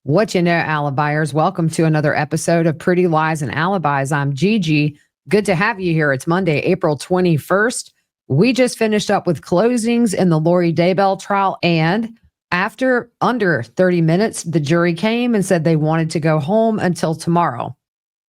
What you know, Alibiers. Welcome to another episode of Pretty Lies and Alibis. I'm Gigi. Good to have you here. It's Monday, April 21st. We just finished up with closings in the Lori Daybell trial, and after under 30 minutes, the jury came and said they wanted to go home until tomorrow.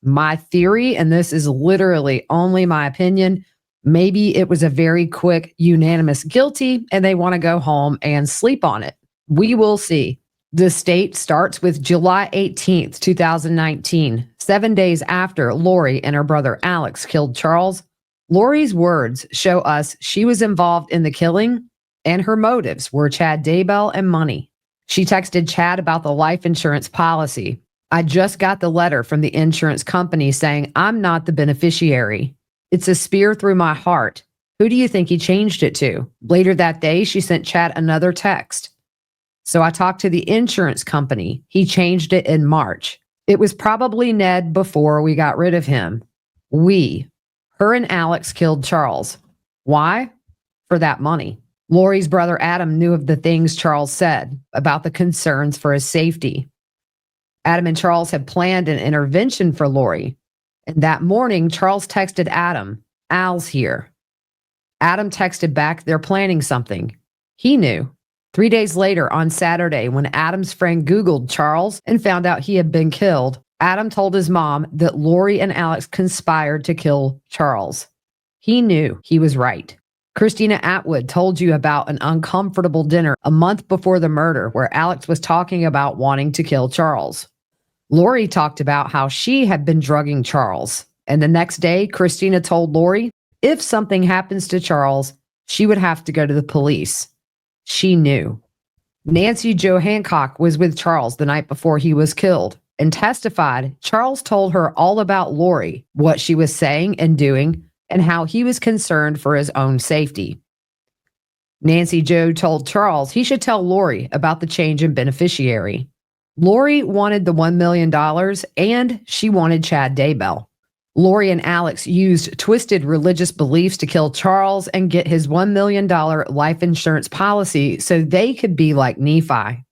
My theory, and this is literally only my opinion, maybe it was a very quick, unanimous guilty, and they want to go home and sleep on it. We will see. The state starts with July 18th, 2019, 7 days after Lori and her brother Alex killed Charles. Lori's words show us she was involved in the killing, and her motives were Chad Daybell and money. She texted Chad about the life insurance policy. I just got the letter from the insurance company saying I'm not the beneficiary. It's a spear through my heart. Who do you think he changed it to? Later that day, she sent Chad another text. So I talked to the insurance company. He changed it in March. It was probably Ned before we got rid of him. Her and Alex killed Charles. Why? For that money. Lori's brother Adam knew of the things Charles said about the concerns for his safety. Adam and Charles had planned an intervention for Lori. And that morning, Charles texted Adam, "Al's here." Adam texted back, "They're planning something." He knew. 3 days later, on Saturday, when Adam's friend Googled Charles and found out he had been killed, Adam told his mom that Lori and Alex conspired to kill Charles. He knew he was right. Christina Atwood told you about an uncomfortable dinner a month before the murder where Alex was talking about wanting to kill Charles. Lori talked about how she had been drugging Charles. And the next day, Christina told Lori if something happens to Charles, she would have to go to the police. She knew. Nancy Jo Hancock was with Charles the night before he was killed and testified Charles told her all about Lori, what she was saying and doing, and how he was concerned for his own safety. Nancy Jo told Charles he should tell Lori about the change in beneficiary. Lori wanted the $1 million and she wanted Chad Daybell. Lori and Alex used twisted religious beliefs to kill Charles and get his $1 million life insurance policy so they could be like Nephi.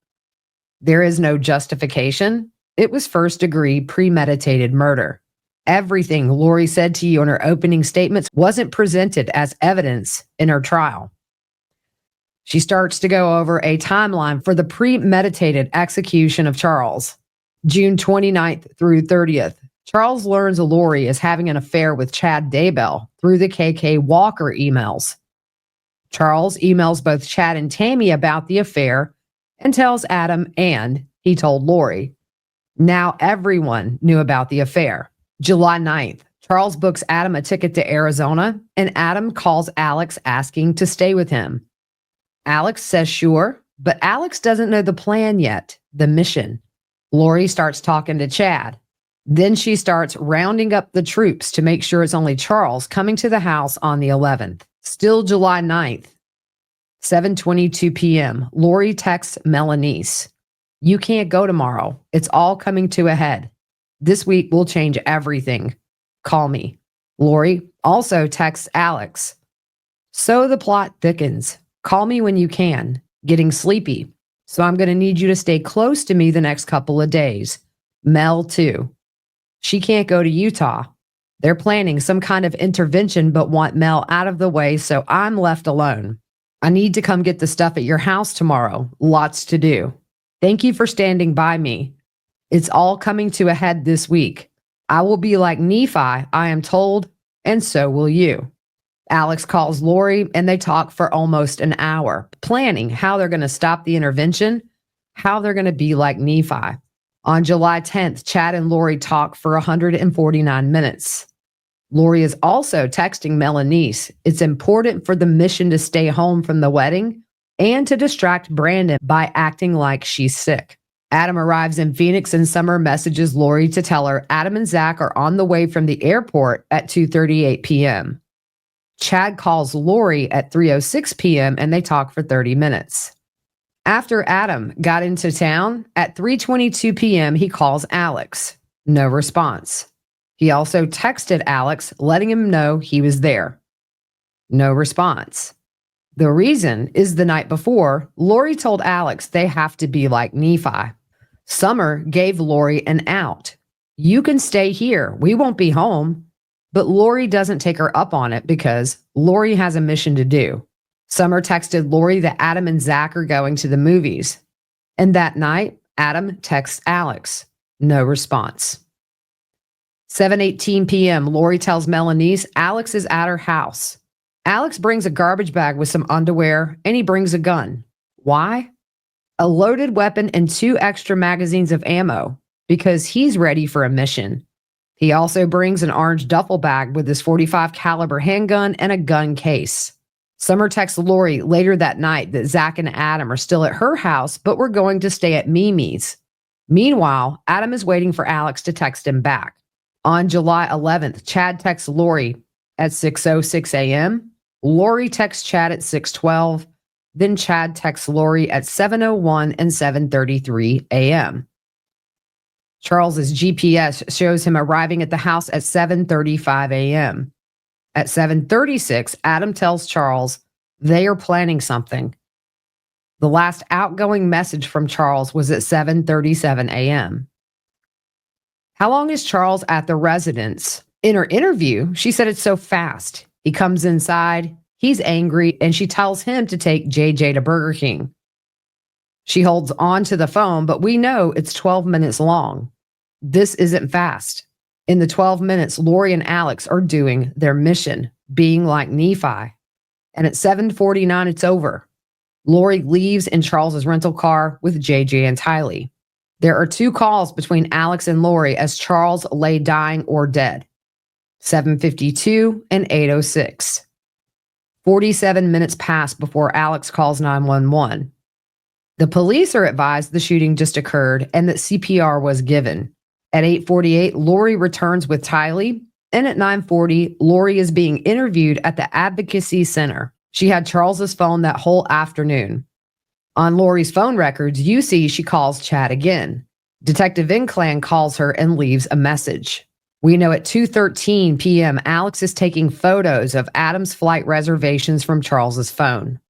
There is no justification. It was first-degree premeditated murder. Everything Lori said to you in her opening statements wasn't presented as evidence in her trial. She starts to go over a timeline for the premeditated execution of Charles. June 29th through 30th. Charles learns Lori is having an affair with Chad Daybell through the KK Walker emails. Charles emails both Chad and Tammy about the affair and tells Adam, and he told Lori. Now everyone knew about the affair. July 9th, Charles books Adam a ticket to Arizona, and Adam calls Alex asking to stay with him. Alex says sure, but Alex doesn't know the plan yet, the mission. Lori starts talking to Chad. Then she starts rounding up the troops to make sure it's only Charles coming to the house on the 11th. Still July 9th, 7:22 p.m., Lori texts Melanice, "You can't go tomorrow. It's all coming to a head. This week will change everything. Call me." Lori also texts Alex, "So the plot thickens. Call me when you can. Getting sleepy. So I'm going to need you to stay close to me the next couple of days. Mel too. She can't go to Utah. They're planning some kind of intervention but want Mel out of the way, so I'm left alone. I need to come get the stuff at your house tomorrow. Lots to do. Thank you for standing by me. It's all coming to a head this week. I will be like Nephi, I am told, and so will you." Alex calls Lori and they talk for almost an hour, planning how they're going to stop the intervention, how they're going to be like Nephi. On July 10th, Chad and Lori talk for 149 minutes. Lori is also texting Melanice. It's important for the mission to stay home from the wedding and to distract Brandon by acting like she's sick. Adam arrives in Phoenix and Summer messages Lori to tell her Adam and Zach are on the way from the airport at 2:38 p.m. Chad calls Lori at 3:06 p.m. and they talk for 30 minutes. After Adam got into town, at 3:22 p.m., he calls Alex. No response. He also texted Alex, letting him know he was there. No response. The reason is the night before, Lori told Alex they have to be like Nephi. Summer gave Lori an out. You can stay here. We won't be home. But Lori doesn't take her up on it because Lori has a mission to do. Summer texted Lori that Adam and Zach are going to the movies. And that night, Adam texts Alex. No response. 7:18 p.m., Lori tells Melanice Alex is at her house. Alex brings a garbage bag with some underwear, and he brings a gun. Why? A loaded weapon and 2 extra magazines of ammo, because he's ready for a mission. He also brings an orange duffel bag with his .45 caliber handgun and a gun case. Summer texts Lori later that night that Zach and Adam are still at her house, but we're going to stay at Mimi's. Meanwhile, Adam is waiting for Alex to text him back. On July 11th, Chad texts Lori at 6:06 a.m. Lori texts Chad at 6:12. Then Chad texts Lori at 7:01 and 7:33 a.m. Charles's GPS shows him arriving at the house at 7:35 a.m. At 7:36, Adam tells Charles they are planning something. The last outgoing message from Charles was at 7:37 a.m. How long is Charles at the residence? In her interview, she said it's so fast. He comes inside, he's angry, and she tells him to take JJ to Burger King. She holds on to the phone, but we know it's 12 minutes long. This isn't fast. In the 12 minutes, Lori and Alex are doing their mission, being like Nephi. And at 7:49, it's over. Lori leaves in Charles's rental car with JJ and Tylee. There are 2 calls between Alex and Lori as Charles lay dying or dead. 7:52 and 8:06. 47 minutes pass before Alex calls 911. The police are advised the shooting just occurred and that CPR was given. At 8:48, Lori returns with Tylee, and at 9:40, Lori is being interviewed at the Advocacy Center. She had Charles's phone that whole afternoon. On Lori's phone records, you see she calls Chad again. Detective Inclan calls her and leaves a message. We know at 2:13 p.m., Alex is taking photos of Adam's flight reservations from Charles's phone.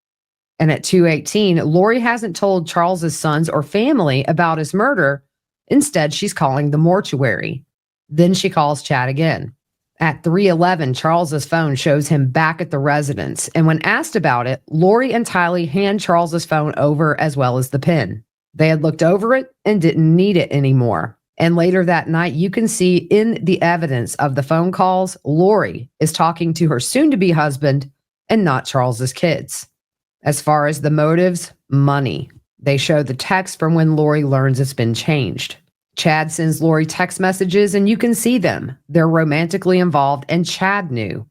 And at 2:18, Lori hasn't told Charles's sons or family about his murder. Instead, she's calling the mortuary. Then she calls Chad again. At 3:11, Charles's phone shows him back at the residence, and when asked about it, Lori and Tylee hand Charles's phone over as well as the pen. They had looked over it and didn't need it anymore. And later that night, you can see in the evidence of the phone calls, Lori is talking to her soon-to-be husband and not Charles's kids. As far as the motives, money. They show the text from when Lori learns it's been changed. Chad sends Lori text messages and you can see them. They're romantically involved and Chad knew.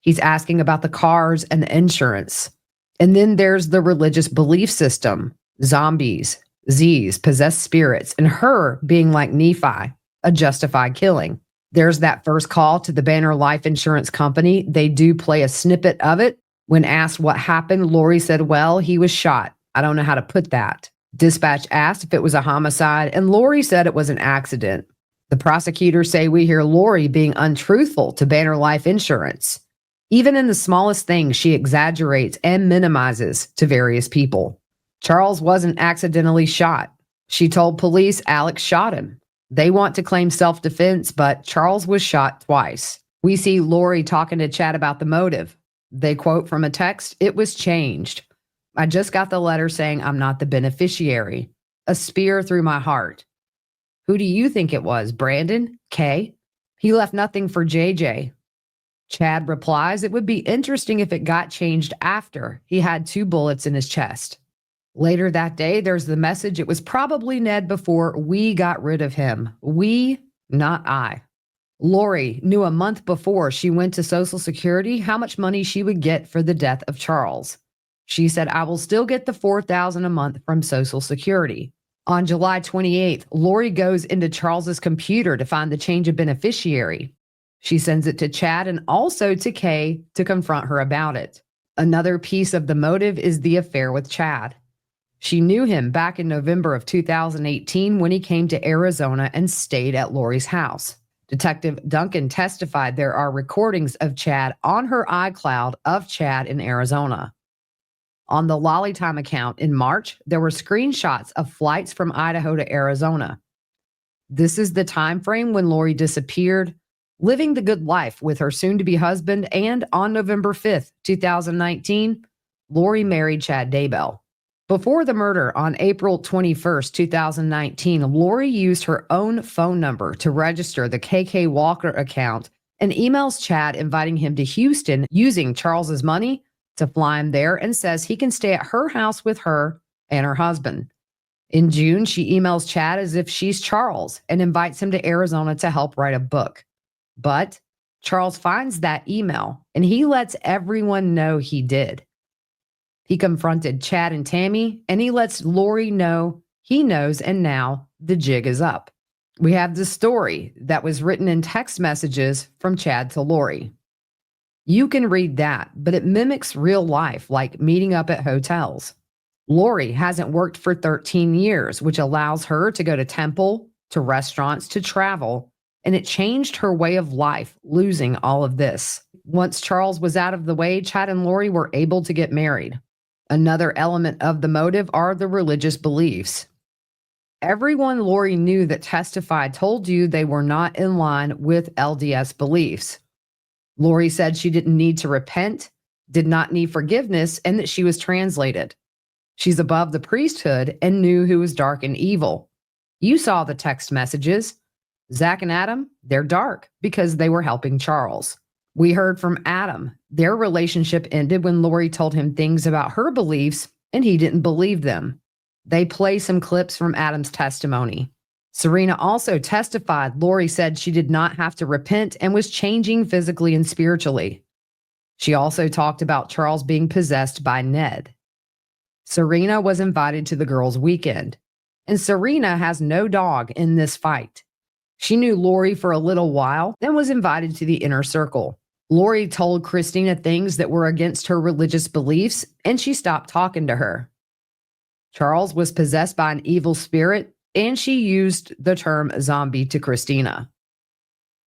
He's asking about the cars and the insurance. And then there's the religious belief system, zombies, Z's, possessed spirits, and her being like Nephi, a justified killing. There's that first call to the Banner Life Insurance Company. They do play a snippet of it. When asked what happened, Lori said, well, he was shot. I don't know how to put that. Dispatch asked if it was a homicide, and Lori said it was an accident. The prosecutors say we hear Lori being untruthful to Banner Life Insurance. Even in the smallest things, she exaggerates and minimizes to various people. Charles wasn't accidentally shot. She told police Alex shot him. They want to claim self-defense, but Charles was shot twice. We see Lori talking to Chad about the motive. They quote from a text, "It was changed. I just got the letter saying I'm not the beneficiary. A spear through my heart. Who do you think it was, Brandon? Kay? He left nothing for JJ." Chad replies, "It would be interesting if it got changed after he had 2 bullets in his chest." Later that day, there's the message, "It was probably Ned before we got rid of him. We, not I." Lori knew a month before she went to Social Security how much money she would get for the death of Charles. She said, "I will still get the $4,000 a month from Social Security." On July 28th, Lori goes into Charles's computer to find the change of beneficiary. She sends it to Chad and also to Kay to confront her about it. Another piece of the motive is the affair with Chad. She knew him back in November of 2018 when he came to Arizona and stayed at Lori's house. Detective Duncan testified there are recordings of Chad on her iCloud of Chad in Arizona. On the Lolly Time account in March, there were screenshots of flights from Idaho to Arizona. This is the time frame when Lori disappeared, living the good life with her soon-to-be husband, and on November 5th, 2019, Lori married Chad Daybell. Before the murder on April 21st, 2019, Lori used her own phone number to register the KK Walker account and emails Chad inviting him to Houston using Charles's money to fly him there, and says he can stay at her house with her and her husband. In June, she emails Chad as if she's Charles and invites him to Arizona to help write a book. But Charles finds that email and he lets everyone know he did. He confronted Chad and Tammy, and he lets Lori know he knows, and now the jig is up. We have the story that was written in text messages from Chad to Lori. You can read that, but it mimics real life, like meeting up at hotels. Lori hasn't worked for 13 years, which allows her to go to temple, to restaurants, to travel, and it changed her way of life, losing all of this. Once Charles was out of the way, Chad and Lori were able to get married. Another element of the motive are the religious beliefs. Everyone Lori knew that testified told you they were not in line with LDS beliefs. Lori said she didn't need to repent, did not need forgiveness, and that she was translated. She's above the priesthood and knew who was dark and evil. You saw the text messages. Zach and Adam, they're dark because they were helping Charles. We heard from Adam. Their relationship ended when Lori told him things about her beliefs and he didn't believe them. They play some clips from Adam's testimony. Serena also testified. Lori said she did not have to repent and was changing physically and spiritually. She also talked about Charles being possessed by Ned. Serena was invited to the girls' weekend, and Serena has no dog in this fight. She knew Lori for a little while, then was invited to the inner circle. Lori told Christina things that were against her religious beliefs, and she stopped talking to her. Charles was possessed by an evil spirit, and she used the term zombie to Christina.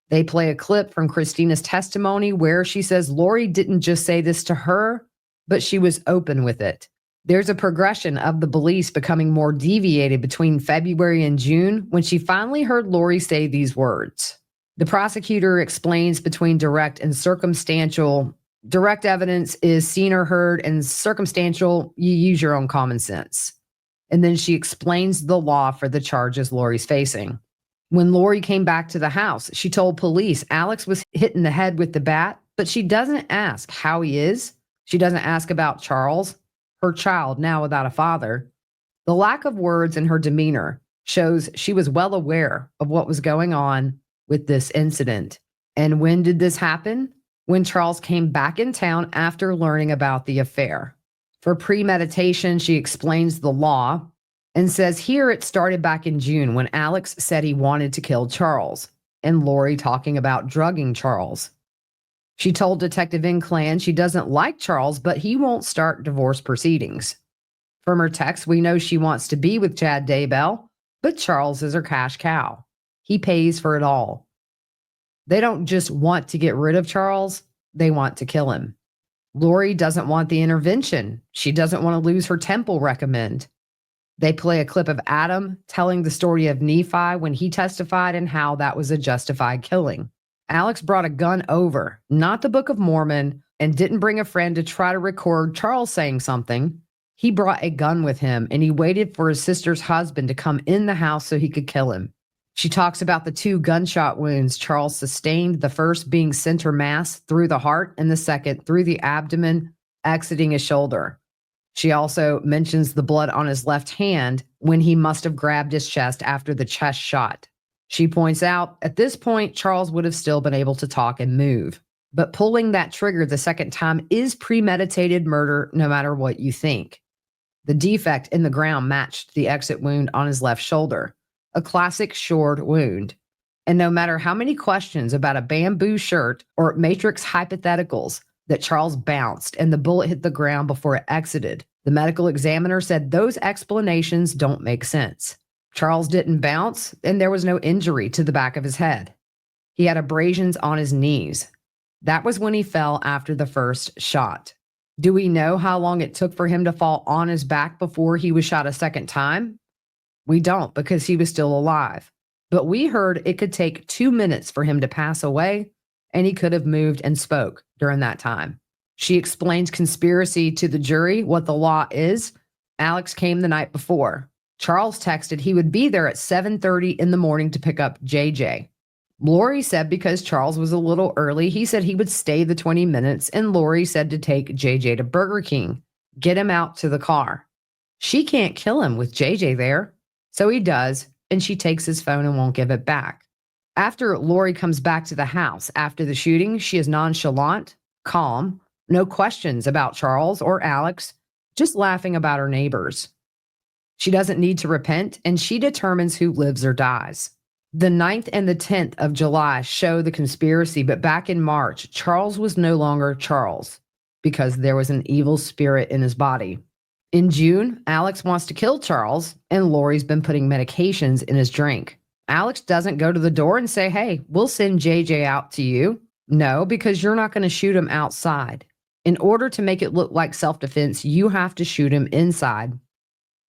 They play a clip from Christina's testimony where she says Lori didn't just say this to her, but she was open with it. There's a progression of the beliefs becoming more deviated between February and June when she finally heard Lori say these words. The prosecutor explains between direct and circumstantial. Direct evidence is seen or heard, and circumstantial, you use your own common sense. And then she explains the law for the charges Lori's facing. When Lori came back to the house, she told police Alex was hit in the head with the bat, but she doesn't ask how he is. She doesn't ask about Charles, her child now without a father. The lack of words in her demeanor shows she was well aware of what was going on with this incident. And when did this happen? When Charles came back in town after learning about the affair. For premeditation, she explains the law and says here it started back in June when Alex said he wanted to kill Charles, and Lori talking about drugging Charles. She told Detective Inclan she doesn't like Charles, but he won't start divorce proceedings. From her text, we know she wants to be with Chad Daybell, but Charles is her cash cow. He pays for it all. They don't just want to get rid of Charles, they want to kill him. Lori doesn't want the intervention. She doesn't want to lose her temple recommend. They play a clip of Adam telling the story of Nephi when he testified and how that was a justified killing. Alex brought a gun over, not the Book of Mormon, and didn't bring a friend to try to record Charles saying something. He brought a gun with him, and he waited for his sister's husband to come in the house so he could kill him. She talks about the 2 gunshot wounds Charles sustained, the first being center mass through the heart and the second through the abdomen, exiting his shoulder. She also mentions the blood on his left hand when he must have grabbed his chest after the chest shot. She points out at this point, Charles would have still been able to talk and move. But pulling that trigger the second time is premeditated murder no matter what you think. The defect in the ground matched the exit wound on his left shoulder. A classic Shord wound. And no matter how many questions about a bamboo shirt or Matrix hypotheticals that Charles bounced and the bullet hit the ground before it exited, the medical examiner said those explanations don't make sense. Charles didn't bounce, and there was no injury to the back of his head. He had abrasions on his knees. That was when he fell after the first shot. Do we know how long it took for him to fall on his back before he was shot a second time? We don't, because he was still alive. But we heard it could take 2 minutes for him to pass away, and he could have moved and spoke during that time. She explained conspiracy to the jury, what the law is. Alex came the night before. Charles texted he would be there at 7:30 in the morning to pick up JJ. Lori said because Charles was a little early, he said he would stay the 20 minutes, and Lori said to take JJ to Burger King, get him out to the car. She can't kill him with JJ there. So he does, and she takes his phone and won't give it back. After Lori comes back to the house after the shooting, she is nonchalant, calm, no questions about Charles or Alex, just laughing about her neighbors. She doesn't need to repent, and she determines who lives or dies. The 9th and the 10th of July show the conspiracy, but back in March, Charles was no longer Charles because there was an evil spirit in his body. In June, Alex wants to kill Charles, and Lori's been putting medications in his drink. Alex doesn't go to the door and say, hey, we'll send JJ out to you. No, because you're not going to shoot him outside. In order to make it look like self-defense, you have to shoot him inside.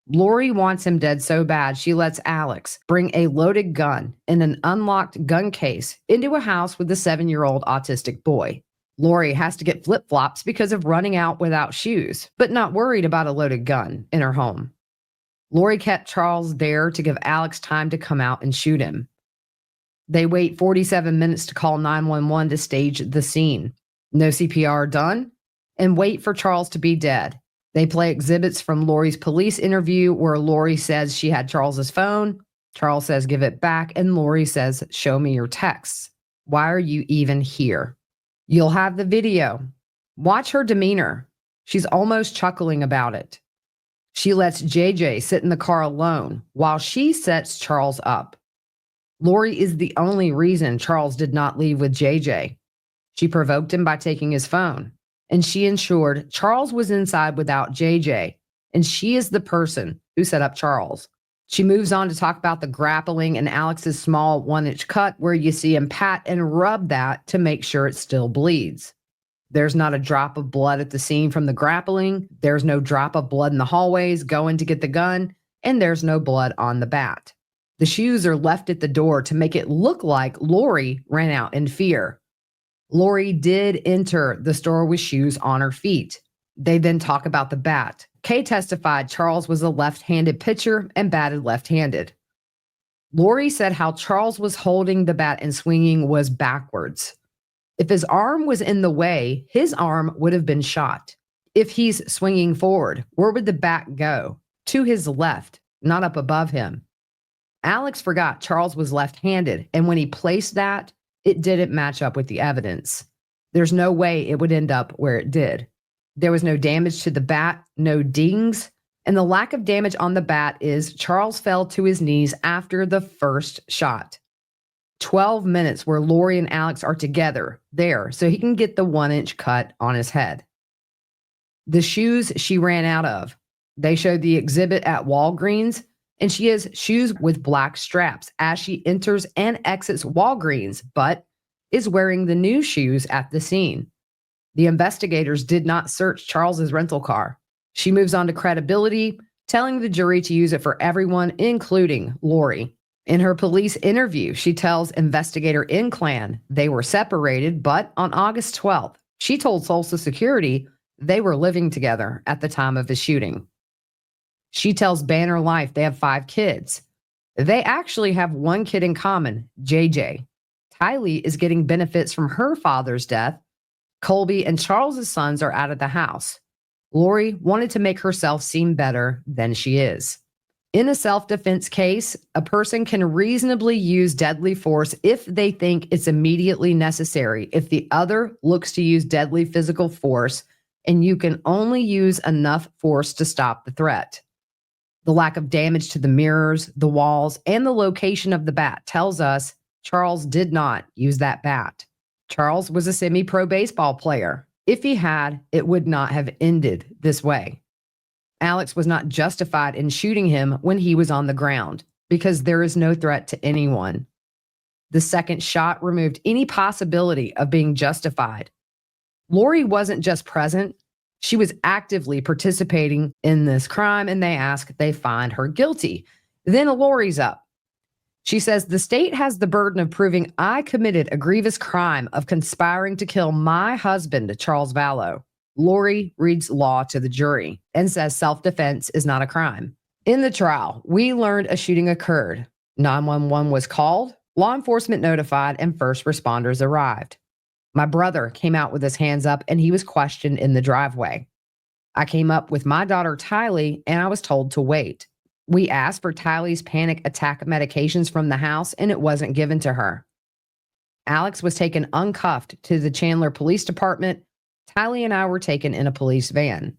Lori wants him dead so bad, she lets Alex bring a loaded gun in an unlocked gun case into a house with a 7-year-old autistic boy. Lori has to get flip-flops because of running out without shoes, but not worried about a loaded gun in her home. Lori kept Charles there to give Alex time to come out and shoot him. They wait 47 minutes to call 911 to stage the scene. No CPR done, and wait for Charles to be dead. They play exhibits from Lori's police interview where Lori says she had Charles's phone. Charles says, give it back. And Lori says, show me your texts. Why are you even here? You'll have the video. Watch her demeanor. She's almost chuckling about it. She lets JJ sit in the car alone while she sets Charles up. Lori is the only reason Charles did not leave with JJ. She provoked him by taking his phone. And she ensured Charles was inside without JJ, and she is the person who set up Charles. She moves on to talk about the grappling and Alex's small 1-inch cut where you see him pat and rub that to make sure it still bleeds. There's not a drop of blood at the scene from the grappling. There's no drop of blood in the hallways going to get the gun, and there's no blood on the bat. The shoes are left at the door to make it look like Lori ran out in fear. Lori did enter the store with shoes on her feet. They then talk about the bat. Kay testified Charles was a left-handed pitcher and batted left-handed. Lori said how Charles was holding the bat and swinging was backwards. If his arm was in the way, his arm would have been shot. If he's swinging forward, where would the bat go? To his left, not up above him. Alex forgot Charles was left-handed, and when he placed that, it didn't match up with the evidence. There's no way it would end up where it did. There was no damage to the bat, no dings, and the lack of damage on the bat is Charles fell to his knees after the first shot. 12 minutes where Lori and Alex are together there so he can get the 1-inch cut on his head. The shoes she ran out of. They showed the exhibit at Walgreens, and she has shoes with black straps as she enters and exits Walgreens, but is wearing the new shoes at the scene. The investigators did not search Charles's rental car. She moves on to credibility, telling the jury to use it for everyone, including Lori. In her police interview, she tells investigator Inclan they were separated, but on August 12th, she told Social Security they were living together at the time of the shooting. She tells Banner Life they have 5 kids. They actually have 1 kid in common, JJ. Tylee is getting benefits from her father's death. Colby and Charles's sons are out of the house. Lori wanted to make herself seem better than she is. In a self-defense case, a person can reasonably use deadly force if they think it's immediately necessary. If the other looks to use deadly physical force, and you can only use enough force to stop the threat. The lack of damage to the mirrors, the walls, and the location of the bat tells us Charles did not use that bat. Charles was a semi-pro baseball player. If he had, it would not have ended this way. Alex was not justified in shooting him when he was on the ground because there is no threat to anyone. The second shot removed any possibility of being justified. Lori wasn't just present, She was actively participating in this crime, and they find her guilty. Then Lori's up. She says the state has the burden of proving I committed a grievous crime of conspiring to kill my husband, Charles Vallow. Lori reads law to the jury and says self-defense is not a crime. In the trial, we learned a shooting occurred. 911 was called, law enforcement notified, and first responders arrived. My brother came out with his hands up and he was questioned in the driveway. I came up with my daughter Tylee and I was told to wait. We asked for Tylee's panic attack medications from the house and it wasn't given to her. Alex was taken uncuffed to the Chandler Police Department. Tylee and I were taken in a police van.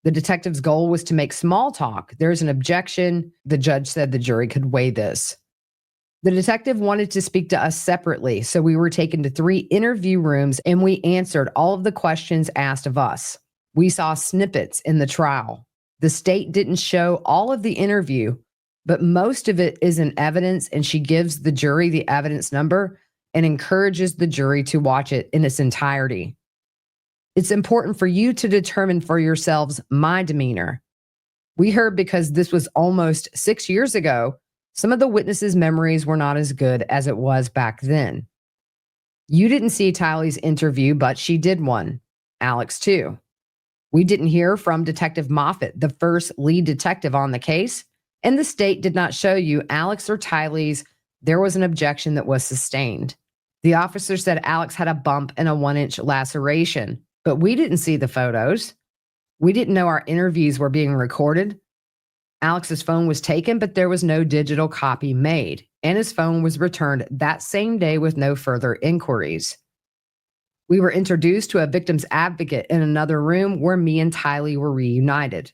The detective's goal was to make small talk. There's an objection. The judge said the jury could weigh this. The detective wanted to speak to us separately, so we were taken to 3 interview rooms and we answered all of the questions asked of us. We saw snippets in the trial. The state didn't show all of the interview, but most of it is in evidence, and she gives the jury the evidence number and encourages the jury to watch it in its entirety. It's important for you to determine for yourselves my demeanor. We heard because this was almost 6 years ago, some of the witnesses' memories were not as good as it was back then. You didn't see Tylee's interview, but she did one. Alex, too. We didn't hear from Detective Moffitt, the first lead detective on the case, and the state did not show you Alex or Tylee's. There was an objection that was sustained. The officer said Alex had a bump and a 1-inch laceration, but we didn't see the photos. We didn't know our interviews were being recorded. Alex's phone was taken, but there was no digital copy made, and his phone was returned that same day with no further inquiries. We were introduced to a victim's advocate in another room where me and Tylee were reunited.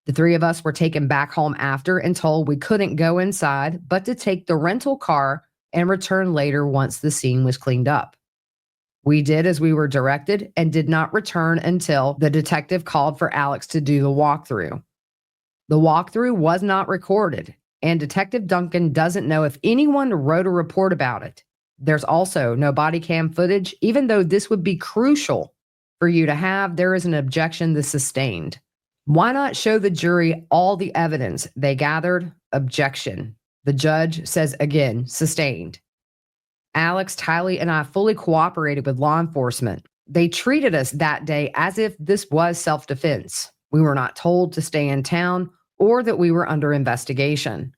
The 3 of us were taken back home after and told we couldn't go inside, but to take the rental car and return later once the scene was cleaned up. We did as we were directed and did not return until the detective called for Alex to do the walkthrough. The walkthrough was not recorded, and Detective Duncan doesn't know if anyone wrote a report about it. There's also no body cam footage, even though this would be crucial for you to have. There is an objection that's sustained. Why not show the jury all the evidence they gathered? Objection. The judge says again, sustained. Alex, Tylee, and I fully cooperated with law enforcement. They treated us that day as if this was self-defense. We were not told to stay in town or that we were under investigation.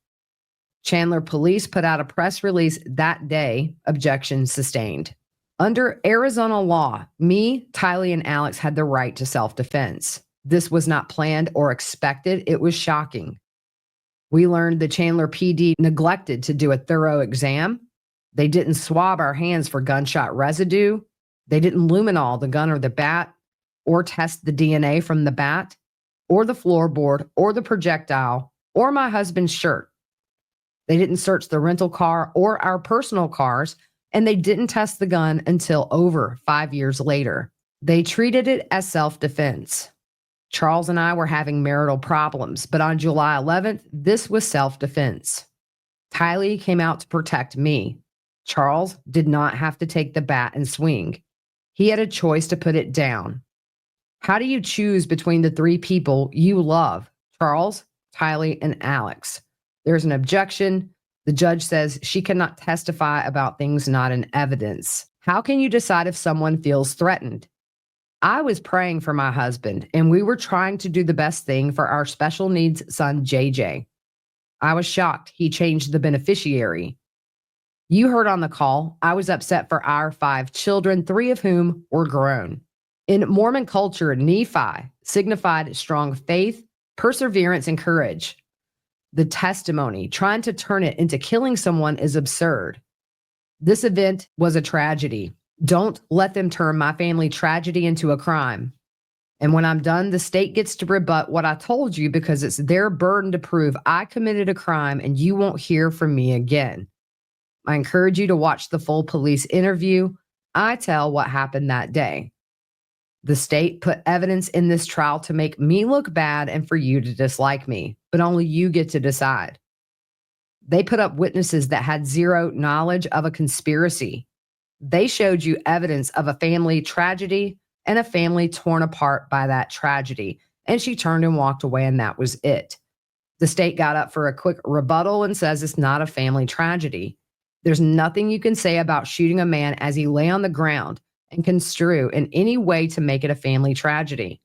Chandler Police put out a press release that day, objection sustained. Under Arizona law, me, Tylee, and Alex had the right to self-defense. This was not planned or expected. It was shocking. We learned the Chandler PD neglected to do a thorough exam. They didn't swab our hands for gunshot residue. They didn't luminol the gun or the bat, or test the DNA from the bat, or the floorboard, or the projectile, or my husband's shirt. They didn't search the rental car or our personal cars, and they didn't test the gun until over 5 years later. They treated it as self-defense. Charles and I were having marital problems, but on July 11th, this was self-defense. Tylee came out to protect me. Charles did not have to take the bat and swing. He had a choice to put it down. How do you choose between the 3 people you love, Charles, Tylee, and Alex? There's an objection. The judge says she cannot testify about things not in evidence. How can you decide if someone feels threatened? I was praying for my husband, and we were trying to do the best thing for our special needs son, JJ. I was shocked he changed the beneficiary. You heard on the call, I was upset for our 5 children, 3 of whom were grown. In Mormon culture, Nephi signified strong faith, perseverance, and courage. The testimony, trying to turn it into killing someone, is absurd. This event was a tragedy. Don't let them turn my family tragedy into a crime. And when I'm done, the state gets to rebut what I told you because it's their burden to prove I committed a crime and you won't hear from me again. I encourage you to watch the full police interview. I tell what happened that day. The state put evidence in this trial to make me look bad and for you to dislike me, but only you get to decide. They put up witnesses that had zero knowledge of a conspiracy. They showed you evidence of a family tragedy and a family torn apart by that tragedy. And she turned and walked away, and that was it. The state got up for a quick rebuttal and says it's not a family tragedy. There's nothing you can say about shooting a man as he lay on the ground and construe in any way to make it a family tragedy.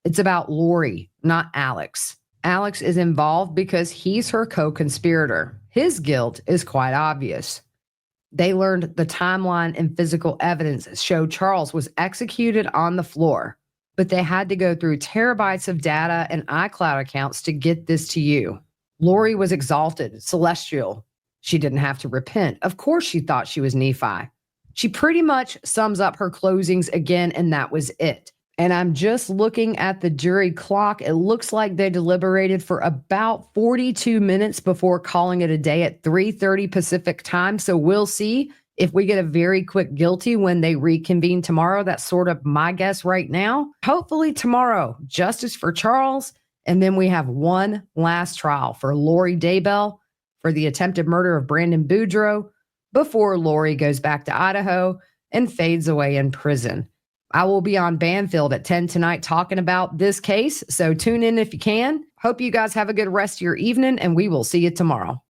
It's about Lori, not Alex. Alex is involved because he's her co-conspirator. His guilt is quite obvious. They learned the timeline and physical evidence showed Charles was executed on the floor, but they had to go through terabytes of data and iCloud accounts to get this to you. Lori was exalted, celestial. She didn't have to repent. Of course, she thought she was Nephi. She pretty much sums up her closings again, and that was it. And I'm just looking at the jury clock. It looks like they deliberated for about 42 minutes before calling it a day at 3:30 Pacific time. So we'll see if we get a very quick guilty when they reconvene tomorrow. That's sort of my guess right now. Hopefully tomorrow, justice for Charles. And then we have one last trial for Lori Daybell for the attempted murder of Brandon Boudreaux before Lori goes back to Idaho and fades away in prison. I will be on Banfield at 10 tonight talking about this case, so tune in if you can. Hope you guys have a good rest of your evening, and we will see you tomorrow.